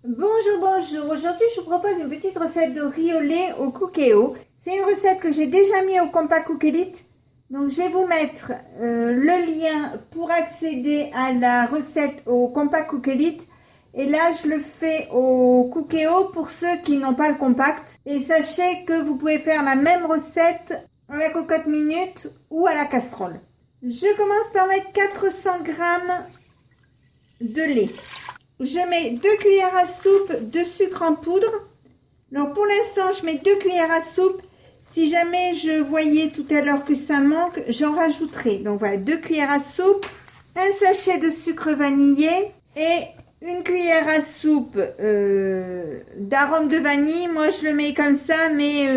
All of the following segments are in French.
Bonjour, bonjour. Aujourd'hui, je vous propose une petite recette de riz au lait au cookéo. C'est une recette que j'ai déjà mis au Compact Cook Elite. Donc, je vais vous mettre le lien pour accéder à la recette au Compact Cook Elite. Et là, je le fais au cookéo pour ceux qui n'ont pas le compact. Et sachez que vous pouvez faire la même recette à la cocotte minute ou à la casserole. Je commence par mettre 400 g de lait. Je mets 2 cuillères à soupe de sucre en poudre. Alors pour l'instant, je mets 2 cuillères à soupe. Si jamais je voyais tout à l'heure que ça manque, j'en rajouterai. Donc voilà, 2 cuillères à soupe, un sachet de sucre vanillé et une cuillère à soupe d'arôme de vanille. Moi, je le mets comme ça, mais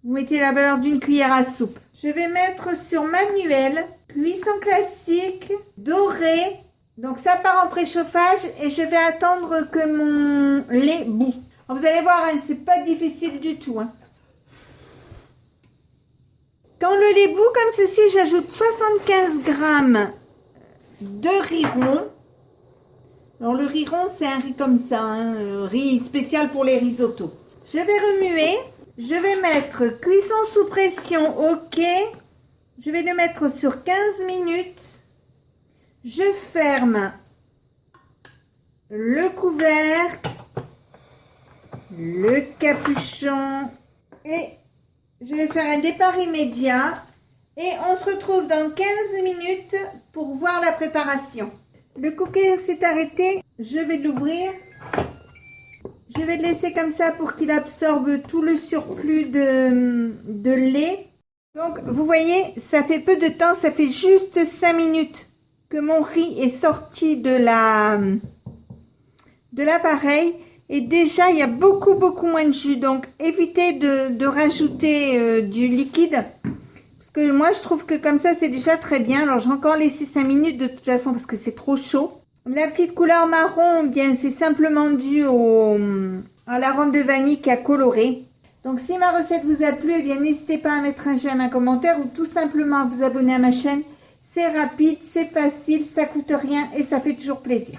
vous mettez la valeur d'une cuillère à soupe. Je vais mettre sur manuel, cuisson classique, doré. Donc ça part en préchauffage et je vais attendre que mon lait bout. Alors, vous allez voir, hein, c'est pas difficile du tout. Hein. Quand le lait bout comme ceci, j'ajoute 75 g de riz rond. Alors le riz rond, c'est un riz comme ça, hein, riz spécial pour les risottos. Je vais remuer. Je vais mettre cuisson sous pression, ok. Je vais le mettre sur 15 minutes. Je ferme le couvercle, le capuchon et je vais faire un départ immédiat et on se retrouve dans 15 minutes pour voir la préparation. Le cookie s'est arrêté, je vais l'ouvrir. Je vais le laisser comme ça pour qu'il absorbe tout le surplus de lait. Donc vous voyez, ça fait peu de temps, ça fait juste 5 minutes que mon riz est sorti de l'appareil et déjà il y a beaucoup moins de jus, donc évitez de rajouter du liquide parce que moi je trouve que comme ça c'est déjà très bien. Alors j'ai encore laissé 5 minutes de toute façon parce que c'est trop chaud. La petite couleur marron, eh bien c'est simplement dû à l'arôme de vanille qui a coloré. Donc si ma recette vous a plu, eh bien n'hésitez pas à mettre un j'aime, un commentaire ou tout simplement à vous abonner à ma chaîne. C'est rapide, c'est facile, ça coûte rien et ça fait toujours plaisir.